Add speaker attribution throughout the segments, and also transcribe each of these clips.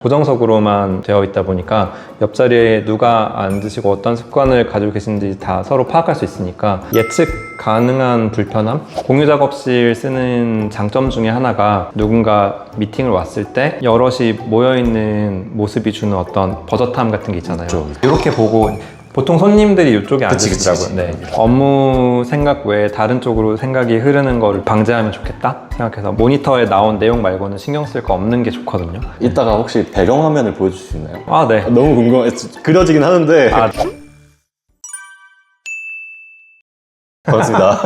Speaker 1: 고정석으로만 되어 있다 보니까 옆자리에 누가 앉으시고 어떤 습관을 가지고 계신지 다 서로 파악할 수 있으니까 예측 가능한 불편함? 공유 작업실 쓰는 장점 중에 하나가 누군가 미팅을 왔을 때 여럿이 모여있는 모습이 주는 어떤 버젓함 같은 게 있잖아요.
Speaker 2: 그렇죠.
Speaker 1: 이렇게 보고 보통 손님들이 이쪽에
Speaker 2: 그치.
Speaker 1: 앉으시더라고요. 네. 업무 생각 외에 다른 쪽으로 생각이 흐르는 거를 방지하면 좋겠다 생각해서 모니터에 나온 내용 말고는 신경 쓸 거 없는 게 좋거든요.
Speaker 2: 이따가 혹시 배경화면을 보여줄 수 있나요?
Speaker 1: 아, 네.
Speaker 2: 너무 궁금해. 그려지긴 하는데.
Speaker 1: 아,
Speaker 2: 반갑습니다.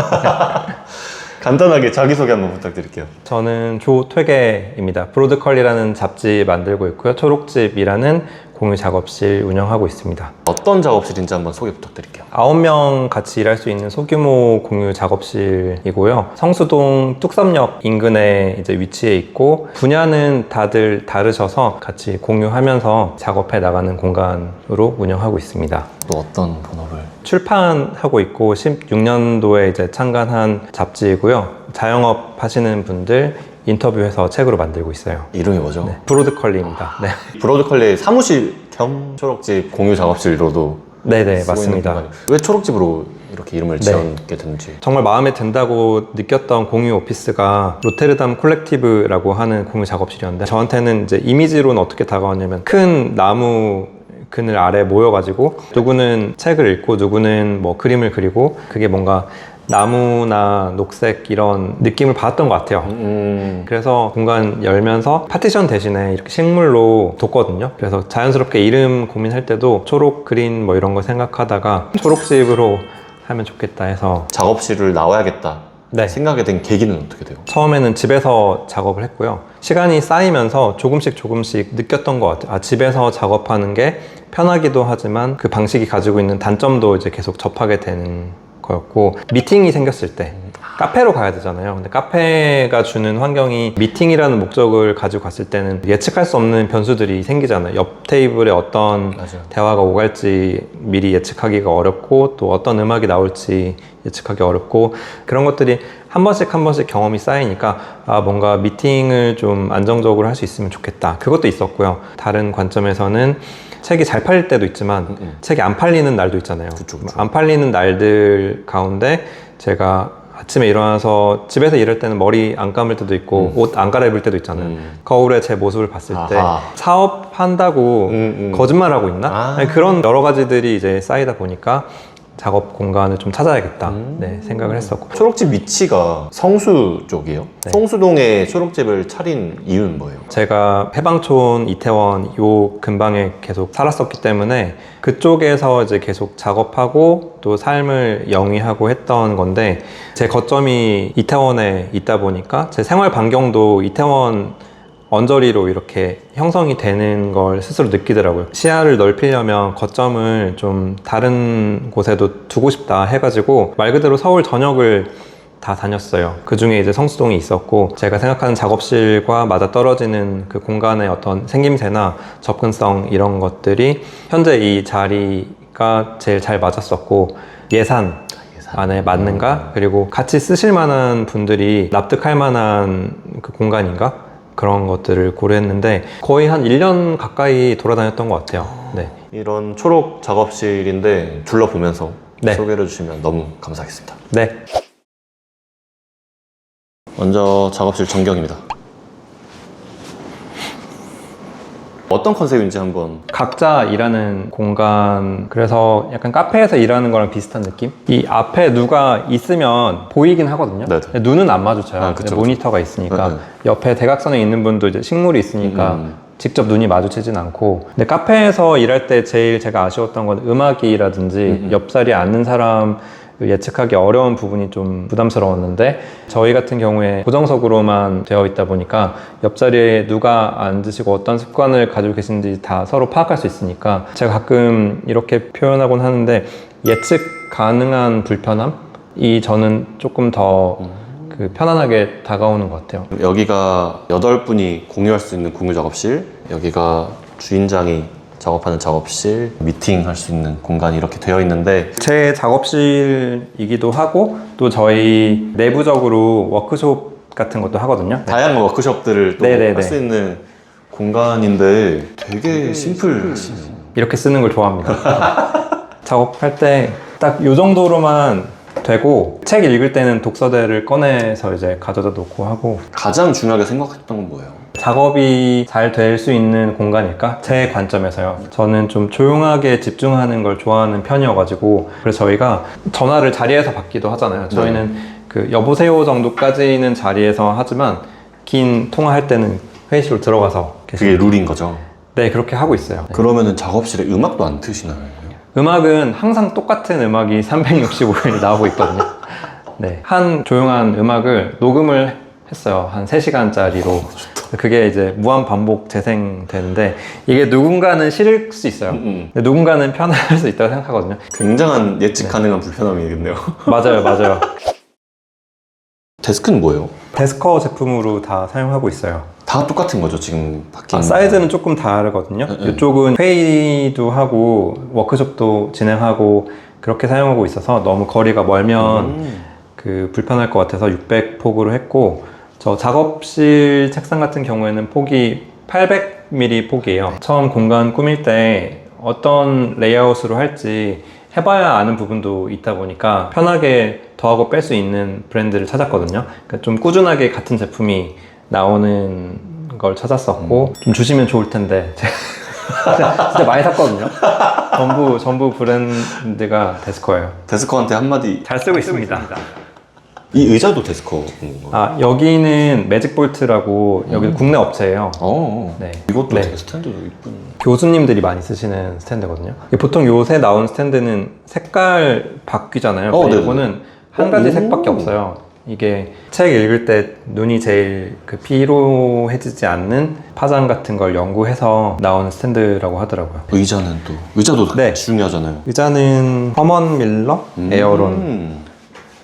Speaker 2: 간단하게 자기소개 한번 부탁드릴게요.
Speaker 1: 저는 조퇴계입니다. 브로드컬리라는 잡지 만들고 있고요. 초록집이라는 공유 작업실 운영하고 있습니다.
Speaker 2: 어떤 작업실인지 한번 소개 부탁드릴게요.
Speaker 1: 9명 같이 일할 수 있는 소규모 공유 작업실이고요. 성수동 뚝섬역 인근에 이제 위치해 있고 분야는 다들 다르셔서 같이 공유하면서 작업해 나가는 공간으로 운영하고 있습니다.
Speaker 2: 또 어떤 본업을?
Speaker 1: 출판하고 있고 16년도에 이제 창간한 잡지이고요. 자영업 하시는 분들 인터뷰해서 책으로 만들고 있어요.
Speaker 2: 이름이 뭐죠?
Speaker 1: 네, 브로드컬리입니다. 네.
Speaker 2: 브로드컬리 사무실 겸 초록집 공유 작업실로도
Speaker 1: 네네,
Speaker 2: 쓰고 있는
Speaker 1: 맞습니다.
Speaker 2: 공간이에요. 왜 초록집으로 이렇게 이름을 지었게 됐는지.
Speaker 1: 정말 마음에 든다고 느꼈던 공유 오피스가 로테르담 콜렉티브라고 하는 공유 작업실이었는데 저한테는 이제 이미지로는 어떻게 다가왔냐면 큰 나무 그늘 아래 모여가지고 누구는 책을 읽고 누구는 뭐 그림을 그리고 그게 뭔가 나무나 녹색 이런 느낌을 받았던 것 같아요. 그래서 공간 열면서 파티션 대신에 이렇게 식물로 뒀거든요. 그래서 자연스럽게 이름 고민할 때도 초록, 그린 뭐 이런 거 생각하다가 초록집으로 하면 좋겠다 해서
Speaker 2: 작업실을 나와야겠다.
Speaker 1: 네.
Speaker 2: 생각이 된 계기는 어떻게 돼요?
Speaker 1: 처음에는 집에서 작업을 했고요. 시간이 쌓이면서 조금씩 느꼈던 것 같아요. 아, 집에서 작업하는 게 편하기도 하지만 그 방식이 가지고 있는 단점도 이제 계속 접하게 되는 거였고, 미팅이 생겼을 때 카페로 가야 되잖아요. 근데 카페가 주는 환경이 미팅이라는 목적을 가지고 갔을 때는 예측할 수 없는 변수들이 생기잖아요. 옆 테이블에 어떤
Speaker 2: 맞아요.
Speaker 1: 대화가 오갈지 미리 예측하기가 어렵고 또 어떤 음악이 나올지 예측하기 어렵고 그런 것들이 한 번씩 경험이 쌓이니까 아, 뭔가 미팅을 좀 안정적으로 할 수 있으면 좋겠다. 그것도 있었고요. 다른 관점에서는 책이 잘 팔릴 때도 있지만 책이 안 팔리는 날도 있잖아요.
Speaker 2: 그쵸.
Speaker 1: 안 팔리는 날들 가운데 제가 아침에 일어나서 집에서 일할 때는 머리 안 감을 때도 있고 옷 안 갈아입을 때도 있잖아요. 거울에 제 모습을 봤을 때
Speaker 2: 아하.
Speaker 1: 사업한다고 거짓말하고 있나? 아니, 그런 여러 가지들이 이제 쌓이다 보니까 작업 공간을 좀 찾아야겠다 네, 생각을 했었고.
Speaker 2: 초록집 위치가 성수 쪽이에요?
Speaker 1: 네.
Speaker 2: 성수동에 초록집을 차린 이유는 뭐예요?
Speaker 1: 제가 해방촌, 이태원 요 근방에 계속 살았었기 때문에 그쪽에서 이제 계속 작업하고 또 삶을 영위하고 했던 건데 제 거점이 이태원에 있다 보니까 제 생활 반경도 이태원 언저리로 이렇게 형성이 되는 걸 스스로 느끼더라고요. 시야를 넓히려면 거점을 좀 다른 곳에도 두고 싶다 해가지고 말 그대로 서울 전역을 다 다녔어요. 그 중에 이제 성수동이 있었고 제가 생각하는 작업실과 맞아떨어지는 그 공간의 어떤 생김새나 접근성 이런 것들이 현재 이 자리가 제일 잘 맞았었고 예산 안에 맞는가? 그리고 같이 쓰실 만한 분들이 납득할 만한 그 공간인가? 그런 것들을 고려했는데 거의 한 1년 가까이 돌아다녔던 것 같아요. 네.
Speaker 2: 이런 초록 작업실인데 둘러보면서
Speaker 1: 네.
Speaker 2: 소개를 해주시면 너무 감사하겠습니다.
Speaker 1: 네.
Speaker 2: 먼저 작업실 전경입니다. 어떤 컨셉인지 한번.
Speaker 1: 각자 일하는 공간, 그래서 약간 카페에서 일하는 거랑 비슷한 느낌? 이 앞에 누가 있으면 보이긴 하거든요.
Speaker 2: 네네.
Speaker 1: 근데 눈은 안 마주쳐요.
Speaker 2: 아, 그쵸,
Speaker 1: 모니터가 있으니까.
Speaker 2: 네네.
Speaker 1: 옆에 대각선에 있는 분도 이제 식물이 있으니까 직접 눈이 마주치진 않고. 근데 카페에서 일할 때 제일 제가 아쉬웠던 건 음악이라든지 옆자리에 앉는 사람 예측하기 어려운 부분이 좀 부담스러웠는데 저희 같은 경우에 고정석으로만 되어 있다 보니까 옆자리에 누가 앉으시고 어떤 습관을 가지고 계신지 다 서로 파악할 수 있으니까 제가 가끔 이렇게 표현하곤 하는데 예측 가능한 불편함이 저는 조금 더 그 편안하게 다가오는 것 같아요.
Speaker 2: 여기가 8분이 공유할 수 있는 공유 작업실, 여기가 주인장이 작업하는 작업실, 미팅할 수 있는 공간이 이렇게 되어 있는데
Speaker 1: 제 작업실이기도 하고 또 저희 내부적으로 워크숍 같은 것도 하거든요.
Speaker 2: 다양한 워크숍들을 또
Speaker 1: 네네네.
Speaker 2: 할 수 있는 공간인데 되게 심플하시네요.
Speaker 1: 이렇게 쓰는 걸 좋아합니다. 작업할 때 딱 이 정도로만 되고, 책 읽을 때는 독서대를 꺼내서 이제 가져다 놓고 하고.
Speaker 2: 가장 중요하게 생각했던 건 뭐예요?
Speaker 1: 작업이 잘 될 수 있는 공간일까? 제 관점에서요. 저는 좀 조용하게 집중하는 걸 좋아하는 편이어가지고, 그래서 저희가 전화를 자리에서 받기도 하잖아요. 저희는 그 여보세요 정도까지는 자리에서 하지만 긴 통화할 때는 회의실로 들어가서
Speaker 2: 그게 룰인 거죠?
Speaker 1: 네, 그렇게 하고 있어요.
Speaker 2: 그러면은 작업실에 음악도 안 트시나요?
Speaker 1: 음악은 항상 똑같은 음악이 365일 나오고 있거든요. 네, 한 조용한 음악을 녹음을 했어요. 한 3시간짜리로. 그게 이제 무한 반복 재생되는데, 이게 누군가는 싫을 수 있어요. 근데 누군가는 편할 수 있다고 생각하거든요.
Speaker 2: 굉장한 예측 가능한 불편함이겠네요.
Speaker 1: 맞아요, 맞아요.
Speaker 2: 데스크는 뭐예요?
Speaker 1: 데스커 제품으로 다 사용하고 있어요.
Speaker 2: 다 똑같은 거죠, 지금 바뀐
Speaker 1: 사이즈는 조금 다르거든요. 이쪽은 회의도 하고 워크숍도 진행하고 그렇게 사용하고 있어서 너무 거리가 멀면 그 불편할 것 같아서 600폭으로 했고, 저 작업실 책상 같은 경우에는 폭이 800mm 폭이에요. 처음 공간 꾸밀 때 어떤 레이아웃으로 할지 해봐야 아는 부분도 있다 보니까 편하게 더하고 뺄 수 있는 브랜드를 찾았거든요. 그러니까 좀 꾸준하게 같은 제품이 나오는 걸 찾았었고, 좀 주시면 좋을 텐데 진짜 많이 샀거든요. 전부 브랜드가 데스커예요.
Speaker 2: 데스커한테 한마디.
Speaker 1: 잘 쓰고 있습니다.
Speaker 2: 이 의자도 데스커인 거예요?
Speaker 1: 여기는 매직볼트라고, 여기 국내 업체예요. 네.
Speaker 2: 이것도
Speaker 1: 네.
Speaker 2: 되게 스탠드도 이쁜.
Speaker 1: 교수님들이 많이 쓰시는 스탠드거든요. 보통 요새 나온 스탠드는 색깔 바뀌잖아요.
Speaker 2: 네네.
Speaker 1: 이거는 한 가지 색밖에 없어요. 이게 책 읽을 때 눈이 제일 피로해지지 않는 파장 같은 걸 연구해서 나온 스탠드라고 하더라고요.
Speaker 2: 의자도
Speaker 1: 네.
Speaker 2: 중요하잖아요.
Speaker 1: 의자는 허먼 밀러 에어론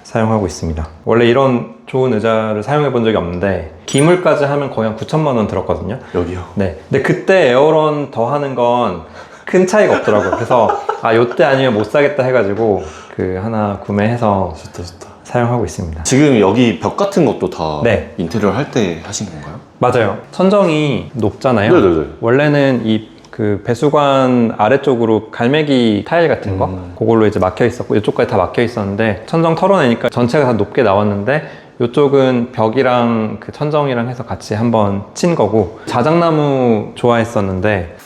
Speaker 1: 사용하고 있습니다. 원래 이런 좋은 의자를 사용해 본 적이 없는데 기물까지 하면 거의 한 9천만 원 들었거든요.
Speaker 2: 여기요?
Speaker 1: 네. 근데 그때 에어론 더 하는 건 큰 차이가 없더라고요. 그래서 요때 아니면 못 사겠다 해가지고 그 하나 구매해서
Speaker 2: 좋다.
Speaker 1: 사용하고 있습니다.
Speaker 2: 지금 여기 벽 같은 것도 다
Speaker 1: 네.
Speaker 2: 인테리어 할 때 하신 건가요?
Speaker 1: 맞아요. 천정이 높잖아요.
Speaker 2: 네네네.
Speaker 1: 원래는 그 배수관 아래쪽으로 갈매기 타일 같은 거 그걸로 이제 막혀 있었고, 이쪽까지 다 막혀 있었는데 천정 털어내니까 전체가 다 높게 나왔는데, 이쪽은 벽이랑 그 천정이랑 해서 같이 한번 친 거고, 자작나무 좋아했었는데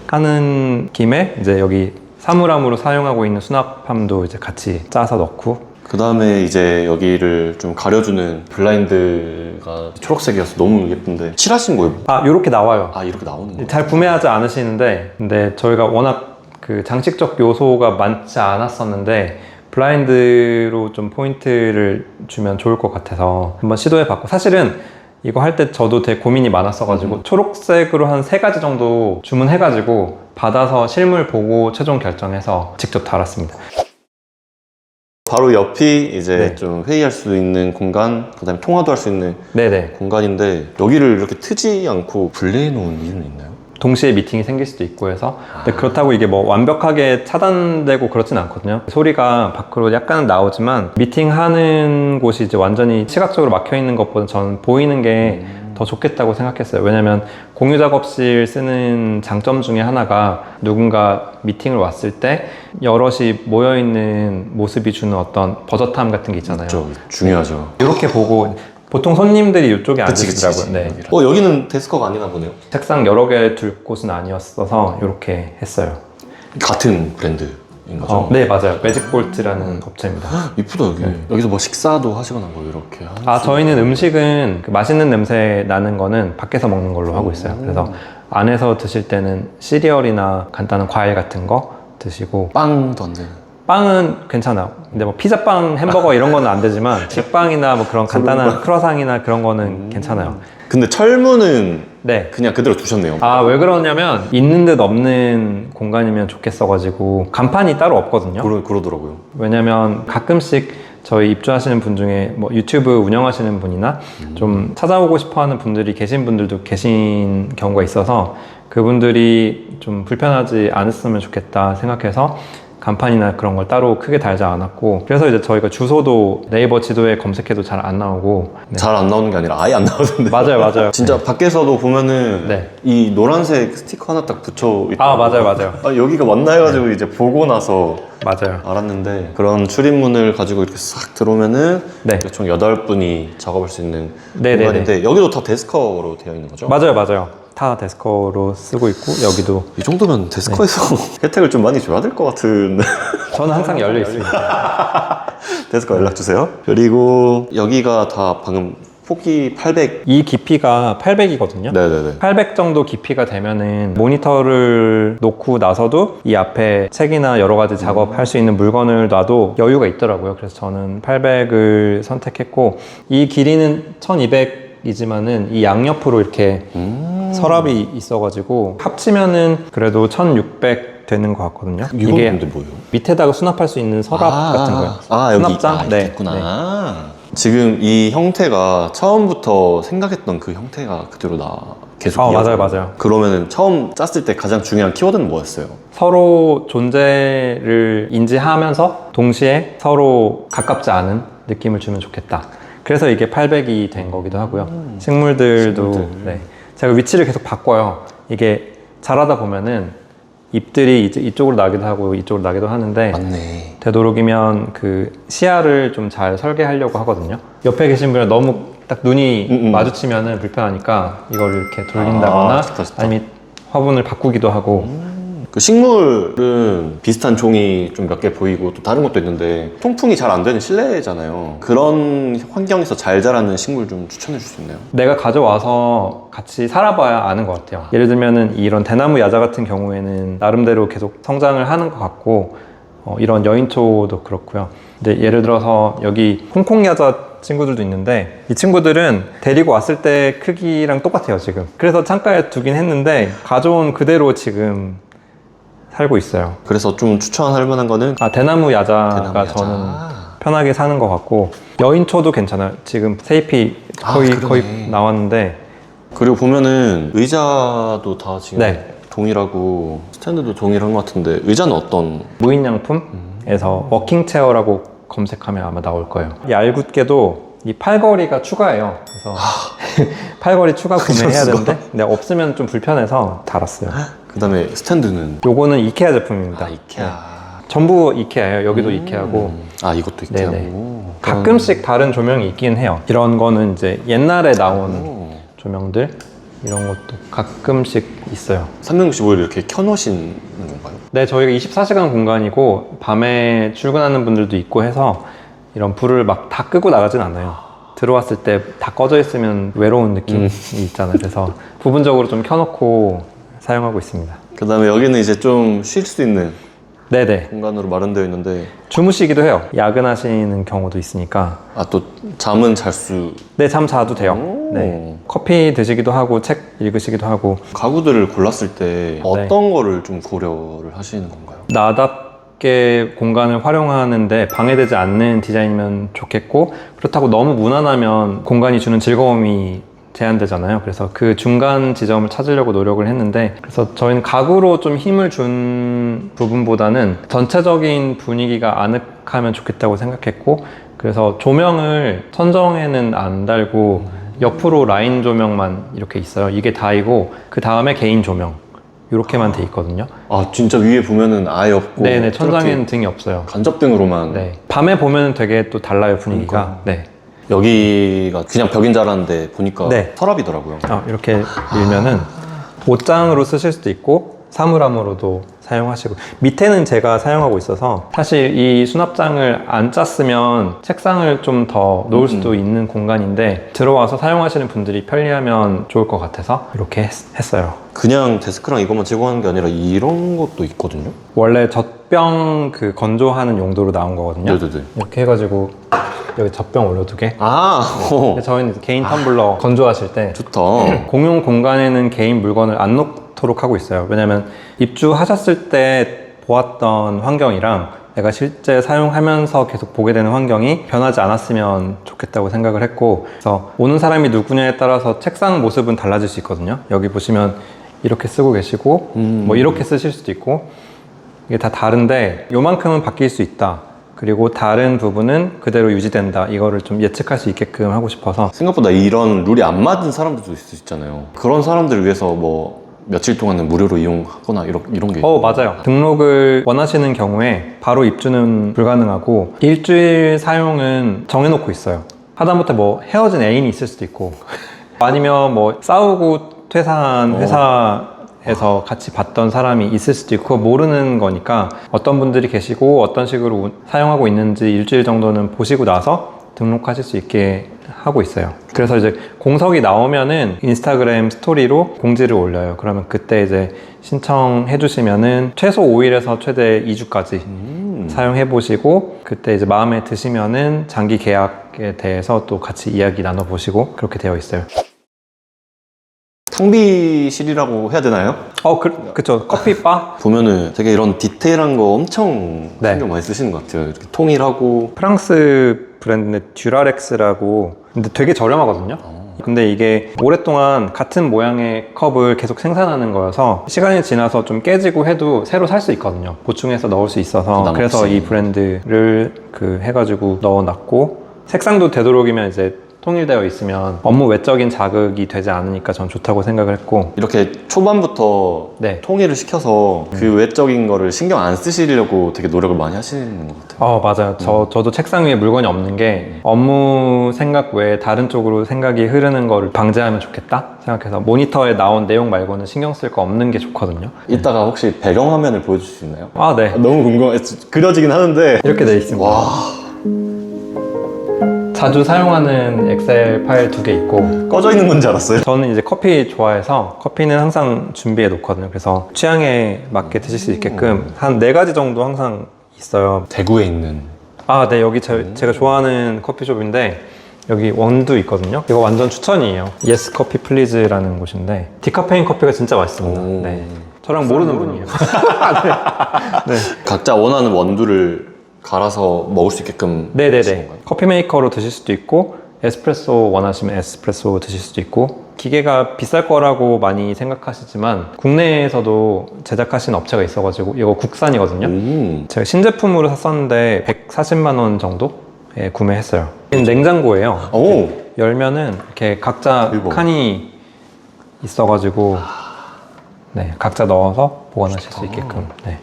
Speaker 1: 하는 김에 이제 여기 사물함으로 사용하고 있는 수납함도 이제 같이 짜서 넣고.
Speaker 2: 그 다음에 이제 여기를 좀 가려주는 블라인드가 초록색이어서 너무 예쁜데 칠하신 거예요?
Speaker 1: 요렇게 나와요.
Speaker 2: 이렇게 나오는 거예요?
Speaker 1: 잘 구매하지 않으시는데, 근데 저희가 워낙 그 장식적 요소가 많지 않았었는데 블라인드로 좀 포인트를 주면 좋을 것 같아서 한번 시도해봤고, 사실은 이거 할 때 저도 되게 고민이 많았어가지고 초록색으로 한 3가지 정도 주문해가지고 받아서 실물 보고 최종 결정해서 직접 달았습니다.
Speaker 2: 바로 옆이 이제
Speaker 1: 네.
Speaker 2: 좀 회의할 수 있는 공간, 그 다음에 통화도 할 수 있는
Speaker 1: 네네.
Speaker 2: 공간인데 여기를 이렇게 트지 않고 분리해 놓은 이유는 있나요?
Speaker 1: 동시에 미팅이 생길 수도 있고 해서. 근데 그렇다고 이게 뭐 완벽하게 차단되고 그렇진 않거든요. 소리가 밖으로 약간은 나오지만 미팅하는 곳이 이제 완전히 시각적으로 막혀 있는 것보다 저는 보이는 게 더 좋겠다고 생각했어요. 왜냐면 공유 작업실 쓰는 장점 중에 하나가 누군가 미팅을 왔을 때 여럿이 모여있는 모습이 주는 어떤 버젓함 같은 게 있잖아요.
Speaker 2: 그렇죠. 중요하죠.
Speaker 1: 이렇게 보고 보통 손님들이 이쪽에 앉으시더라고요. 네.
Speaker 2: 여기는 데스크가 아니나 보네요.
Speaker 1: 책상 여러 개 둘 곳은 아니었어서 이렇게 했어요.
Speaker 2: 같은 브랜드인 거죠?
Speaker 1: 네, 맞아요. 매직볼트라는 업체입니다.
Speaker 2: 이쁘다 여기. 여기서 뭐 식사도 하시거나 뭐 이렇게
Speaker 1: 저희는 음식은 그 맛있는 냄새 나는 거는 밖에서 먹는 걸로 하고 있어요. 그래서 안에서 드실 때는 시리얼이나 간단한 과일 같은 거 드시고.
Speaker 2: 빵도 안 되는.
Speaker 1: 빵은 괜찮아요. 근데 뭐 피자빵, 햄버거 이런 거는 안 되지만 식빵이나 뭐 그런 간단한 크루아상이나 그런 거는 괜찮아요.
Speaker 2: 근데 철문은
Speaker 1: 네.
Speaker 2: 그냥 그대로 두셨네요.
Speaker 1: 왜 그러냐면 있는 듯 없는 공간이면 좋겠어가지고 간판이 따로 없거든요.
Speaker 2: 그러더라고요.
Speaker 1: 왜냐면 가끔씩 저희 입주하시는 분 중에 뭐 유튜브 운영하시는 분이나 좀 찾아오고 싶어 하는 분들이 계신 분들도 계신 경우가 있어서 그분들이 좀 불편하지 않았으면 좋겠다 생각해서 간판이나 그런 걸 따로 크게 달지 않았고, 그래서 이제 저희가 주소도 네이버 지도에 검색해도 잘 안 나오고. 네.
Speaker 2: 잘 안 나오는 게 아니라 아예 안 나오던데.
Speaker 1: 맞아요.
Speaker 2: 진짜 밖에서도 보면은
Speaker 1: 네.
Speaker 2: 이 노란색 스티커 하나 딱 붙여 있고.
Speaker 1: 아, 맞아요.
Speaker 2: 아, 여기가 맞나 해가지고 이제 보고 나서
Speaker 1: 맞아요.
Speaker 2: 알았는데, 그런 출입문을 가지고 이렇게 싹 들어오면은
Speaker 1: 네.
Speaker 2: 총 8분이 작업할 수 있는
Speaker 1: 네네네.
Speaker 2: 공간인데, 여기도 다 데스커로 되어 있는 거죠?
Speaker 1: 맞아요. 다 데스커로 쓰고 있고, 여기도.
Speaker 2: 이 정도면 데스커에서 혜택을 좀 많이 줘야 될 것 같은.
Speaker 1: 저는 항상 열려 있습니다.
Speaker 2: 데스커 연락 주세요. 그리고 여기가 다 방금 폭이 800.
Speaker 1: 이 깊이가 800이거든요.
Speaker 2: 네네네.
Speaker 1: 800 정도 깊이가 되면은 모니터를 놓고 나서도 이 앞에 책이나 여러 가지 작업할 수 있는 물건을 놔도 여유가 있더라고요. 그래서 저는 800을 선택했고, 이 길이는 1200이지만은 이 양옆으로 이렇게 서랍이 있어가지고 합치면은 그래도 1600 되는 것 같거든요.
Speaker 2: 이건 근데 뭐예요?
Speaker 1: 밑에다가 수납할 수 있는 서랍 같은 거예요.
Speaker 2: 여기
Speaker 1: 수납장?
Speaker 2: 이렇게 있구나. 지금 이 형태가 처음부터 생각했던 그 형태가 그대로 계속 이어져요.
Speaker 1: 맞아요.
Speaker 2: 그러면은 처음 짰을 때 가장 중요한 키워드는 뭐였어요?
Speaker 1: 서로 존재를 인지하면서 동시에 서로 가깝지 않은 느낌을 주면 좋겠다. 그래서 이게 800이 된 거기도 하고요. 식물들도 네. 제가 위치를 계속 바꿔요. 이게 자라다 보면은 잎들이 이제 이쪽으로 나기도 하고 이쪽으로 나기도 하는데,
Speaker 2: 맞네.
Speaker 1: 되도록이면 그 시야를 좀 잘 설계하려고 하거든요. 옆에 계신 분이랑 너무 딱 눈이 마주치면은 불편하니까 이걸 이렇게 돌린다거나
Speaker 2: 좋다.
Speaker 1: 아니면 화분을 바꾸기도 하고.
Speaker 2: 그 식물은 비슷한 종이 좀 몇 개 보이고 또 다른 것도 있는데 통풍이 잘 안 되는 실내잖아요. 그런 환경에서 잘 자라는 식물 좀 추천해 줄 수 있나요?
Speaker 1: 내가 가져와서 같이 살아봐야 아는 것 같아요. 예를 들면은 이런 대나무 야자 같은 경우에는 나름대로 계속 성장을 하는 것 같고, 이런 여인초도 그렇고요. 근데 예를 들어서 여기 콩콩 야자 친구들도 있는데, 이 친구들은 데리고 왔을 때 크기랑 똑같아요 지금. 그래서 창가에 두긴 했는데 가져온 그대로 지금 살고 있어요.
Speaker 2: 그래서 좀 추천할 만한 거는
Speaker 1: 대나무 야자가
Speaker 2: 대나무 야자.
Speaker 1: 저는 편하게 사는 것 같고, 여인초도 괜찮아요. 지금 세잎이 거의 나왔는데.
Speaker 2: 그리고 보면은 의자도 다 지금
Speaker 1: 네.
Speaker 2: 동일하고 스탠드도 동일한 것 같은데, 의자는 어떤?
Speaker 1: 무인양품에서 워킹 체어라고 검색하면 아마 나올 거예요. 얇게,도 이 팔걸이가 추가예요. 그래서 팔걸이 추가 구매해야 되는데, 근데 없으면 좀 불편해서 달았어요.
Speaker 2: 그 다음에 스탠드는?
Speaker 1: 요거는 이케아 제품입니다.
Speaker 2: 이케아.
Speaker 1: 전부 이케아예요. 여기도 이케아고.
Speaker 2: 이것도 이케아고.
Speaker 1: 가끔씩 다른 조명이 있긴 해요. 이런 거는 이제 옛날에 나온 조명들, 이런 것도 가끔씩 있어요.
Speaker 2: 365일 이렇게 켜놓으시는 건가요?
Speaker 1: 네, 저희가 24시간 공간이고 밤에 출근하는 분들도 있고 해서 이런 불을 막 다 끄고 나가진 않아요. 들어왔을 때 다 꺼져 있으면 외로운 느낌이 있잖아요. 그래서 부분적으로 좀 켜놓고 사용하고 있습니다.
Speaker 2: 그 다음에 여기는 이제 좀 쉴 수 있는
Speaker 1: 네네.
Speaker 2: 공간으로 마련되어 있는데,
Speaker 1: 주무시기도 해요. 야근하시는 경우도 있으니까.
Speaker 2: 또 잠은 잘 수.
Speaker 1: 네, 잠 자도 돼요.
Speaker 2: 오.
Speaker 1: 네. 커피 드시기도 하고 책 읽으시기도 하고.
Speaker 2: 가구들을 골랐을 때 어떤 거를 좀 고려를 하시는 건가요?
Speaker 1: 나답게 공간을 활용하는데 방해되지 않는 디자인이면 좋겠고, 그렇다고 너무 무난하면 공간이 주는 즐거움이 제한되잖아요. 그래서 그 중간 지점을 찾으려고 노력을 했는데, 그래서 저희는 가구로 좀 힘을 준 부분보다는 전체적인 분위기가 아늑하면 좋겠다고 생각했고, 그래서 조명을 천정에는 안 달고 옆으로 라인 조명만 이렇게 있어요. 이게 다이고 그 다음에 개인 조명 이렇게만 돼 있거든요.
Speaker 2: 진짜 위에 보면은 아예 없고.
Speaker 1: 네네, 천장에는 등이 없어요.
Speaker 2: 간접등으로만.
Speaker 1: 네, 밤에 보면은 되게 또 달라요, 분위기가. 네.
Speaker 2: 여기가 그냥 벽인 줄 알았는데 보니까
Speaker 1: 네.
Speaker 2: 서랍이더라고요.
Speaker 1: 이렇게 밀면은 옷장으로 쓰실 수도 있고 사물함으로도 사용하시고, 밑에는 제가 사용하고 있어서 사실 이 수납장을 안 짰으면 책상을 좀 더 놓을 수도 있는 공간인데, 들어와서 사용하시는 분들이 편리하면 좋을 것 같아서 이렇게 했어요.
Speaker 2: 그냥 데스크랑 이것만 제공하는 게 아니라 이런 것도 있거든요.
Speaker 1: 원래 젖병 그 건조하는 용도로 나온 거거든요.
Speaker 2: 네네네.
Speaker 1: 이렇게 해가지고 여기 젖병 올려두게.
Speaker 2: 근데
Speaker 1: 저희는 개인 텀블러 건조하실 때
Speaker 2: 좋다.
Speaker 1: 공용 공간에는 개인 물건을 안 놓도록 하고 있어요. 왜냐면 입주하셨을 때 보았던 환경이랑 내가 실제 사용하면서 계속 보게 되는 환경이 변하지 않았으면 좋겠다고 생각을 했고, 그래서 오는 사람이 누구냐에 따라서 책상 모습은 달라질 수 있거든요. 여기 보시면 이렇게 쓰고 계시고 뭐 이렇게 쓰실 수도 있고, 이게 다 다른데 요만큼은 바뀔 수 있다. 그리고 다른 부분은 그대로 유지된다. 이거를 좀 예측할 수 있게끔 하고 싶어서.
Speaker 2: 생각보다 이런 룰이 안 맞은 사람들도 있을 수 있잖아요. 그런 사람들을 위해서 뭐 며칠 동안은 무료로 이용하거나 이런 게
Speaker 1: 맞아요. 등록을 원하시는 경우에 바로 입주는 불가능하고 일주일 사용은 정해놓고 있어요. 하다못해 뭐 헤어진 애인이 있을 수도 있고 아니면 뭐 싸우고 퇴사한 회사에서 같이 봤던 사람이 있을 수도 있고 모르는 거니까 어떤 분들이 계시고 어떤 식으로 사용하고 있는지 일주일 정도는 보시고 나서 등록하실 수 있게 하고 있어요. 그래서 이제 공석이 나오면은 인스타그램 스토리로 공지를 올려요. 그러면 그때 이제 신청해 주시면은 최소 5일에서 최대 2주까지 사용해 보시고 그때 이제 마음에 드시면은 장기 계약에 대해서 또 같이 이야기 나눠 보시고 그렇게 되어 있어요.
Speaker 2: 탕비실이라고 해야 되나요?
Speaker 1: 그쵸. 커피바?
Speaker 2: 보면은 되게 이런 디테일한 거 엄청
Speaker 1: 네.
Speaker 2: 신경 많이 쓰시는 것 같아요. 이렇게 통일하고.
Speaker 1: 프랑스 브랜드인데 듀라렉스라고 근데 되게 저렴하거든요. 근데 이게 오랫동안 같은 모양의 컵을 계속 생산하는 거여서 시간이 지나서 좀 깨지고 해도 새로 살 수 있거든요. 보충해서 넣을 수 있어서
Speaker 2: 부담
Speaker 1: 그래서
Speaker 2: 없이.
Speaker 1: 이 브랜드를 해가지고 넣어놨고 색상도 되도록이면 이제 통일되어 있으면 업무 외적인 자극이 되지 않으니까 전 좋다고 생각을 했고
Speaker 2: 이렇게 초반부터
Speaker 1: 네.
Speaker 2: 통일을 시켜서 그 외적인 거를 신경 안 쓰시려고 되게 노력을 많이 하시는 것 같아요.
Speaker 1: 맞아요. 저도 책상 위에 물건이 없는 게 업무 생각 외에 다른 쪽으로 생각이 흐르는 거를 방지하면 좋겠다 생각해서 모니터에 나온 내용 말고는 신경 쓸 거 없는 게 좋거든요.
Speaker 2: 이따가 혹시 배경화면을 보여줄 수 있나요?
Speaker 1: 네.
Speaker 2: 너무 궁금해. 그려지긴 하는데.
Speaker 1: 이렇게 돼 있습니다.
Speaker 2: 와.
Speaker 1: 자주 사용하는 엑셀 파일 2개 있고
Speaker 2: 꺼져 있는 건지 알았어요.
Speaker 1: 저는 이제 커피 좋아해서 커피는 항상 준비해 놓거든요. 그래서 취향에 맞게 드실 수 있게끔 한 4가지 정도 항상 있어요.
Speaker 2: 대구에 있는.
Speaker 1: 네. 여기 제가 좋아하는 커피숍인데 여기 원두 있거든요. 이거 완전 추천이에요. 예스 커피 플리즈라는 곳인데 디카페인 커피가 진짜 맛있습니다. 네. 저랑 모르는 분이에요. 네.
Speaker 2: 각자 원하는 원두를 갈아서 먹을 수 있게끔.
Speaker 1: 네네네. 커피 메이커로 드실 수도 있고 에스프레소 원하시면 에스프레소 드실 수도 있고 기계가 비쌀 거라고 많이 생각하시지만 국내에서도 제작하시는 업체가 있어가지고 이거 국산이거든요. 제가 신제품으로 샀었는데 140만 원 정도에 구매했어요. 냉장고예요.
Speaker 2: 오.
Speaker 1: 열면은 이렇게 각자
Speaker 2: 대박.
Speaker 1: 칸이 있어가지고 네, 각자 넣어서 보관하실 수 있게끔. 네.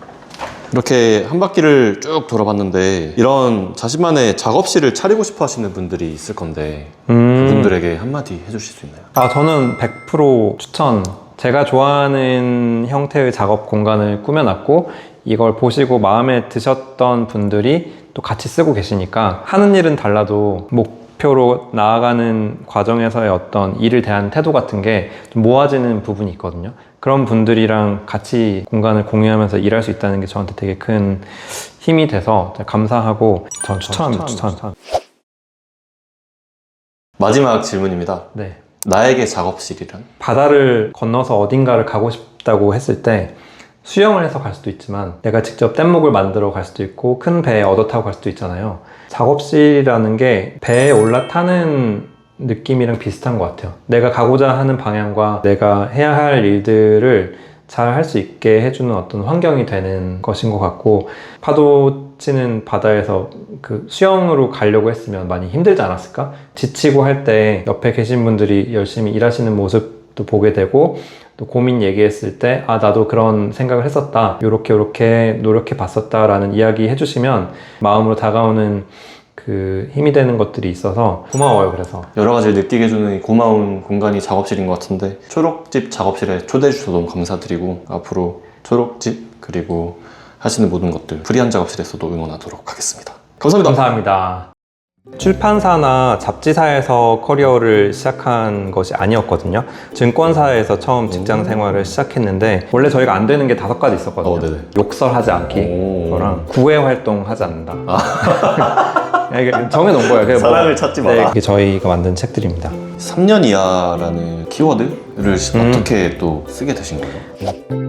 Speaker 2: 이렇게 한 바퀴를 쭉 돌아봤는데 이런 자신만의 작업실을 차리고 싶어 하시는 분들이 있을 건데 그분들에게 한마디 해주실 수 있나요?
Speaker 1: 저는 100% 추천. 제가 좋아하는 형태의 작업 공간을 꾸며놨고 이걸 보시고 마음에 드셨던 분들이 또 같이 쓰고 계시니까 하는 일은 달라도 목표로 나아가는 과정에서의 어떤 일을 대한 태도 같은 게 좀 모아지는 부분이 있거든요. 그런 분들이랑 같이 공간을 공유하면서 일할 수 있다는 게 저한테 되게 큰 힘이 돼서 감사하고 전 추천합니다. 추천.
Speaker 2: 마지막 질문입니다.
Speaker 1: 네.
Speaker 2: 나에게 작업실이란?
Speaker 1: 바다를 건너서 어딘가를 가고 싶다고 했을 때 수영을 해서 갈 수도 있지만 내가 직접 뗏목을 만들어 갈 수도 있고 큰 배에 얻어 타고 갈 수도 있잖아요. 작업실이라는 게 배에 올라타는 느낌이랑 비슷한 것 같아요. 내가 가고자 하는 방향과 내가 해야 할 일들을 잘 할 수 있게 해주는 어떤 환경이 되는 것인 것 같고 파도 치는 바다에서 그 수영으로 가려고 했으면 많이 힘들지 않았을까? 지치고 할 때 옆에 계신 분들이 열심히 일하시는 모습도 보게 되고 또 고민 얘기했을 때 나도 그런 생각을 했었다. 요렇게 노력해 봤었다 라는 이야기 해주시면 마음으로 다가오는 그 힘이 되는 것들이 있어서 고마워요. 그래서
Speaker 2: 여러 가지를 느끼게 해주는 고마운 공간이 작업실인 것 같은데 초록집 작업실에 초대해 주셔서 너무 감사드리고 앞으로 초록집 그리고 하시는 모든 것들 프리한 작업실에서도 응원하도록 하겠습니다. 감사합니다.
Speaker 1: 감사합니다. 출판사나 잡지사에서 커리어를 시작한 것이 아니었거든요. 증권사에서 처음 직장 생활을 시작했는데 원래 저희가 안 되는 게 5가지 있었거든요.
Speaker 2: 네네.
Speaker 1: 욕설하지 않기, 거랑 구애 활동하지 않는다. 이게 정해놓은 거예요. 그게
Speaker 2: 사랑을 찾지 마라.
Speaker 1: 네, 이게 저희가 만든 책들입니다.
Speaker 2: 3년 이하라는 키워드를 어떻게 또 쓰게 되신 거예요?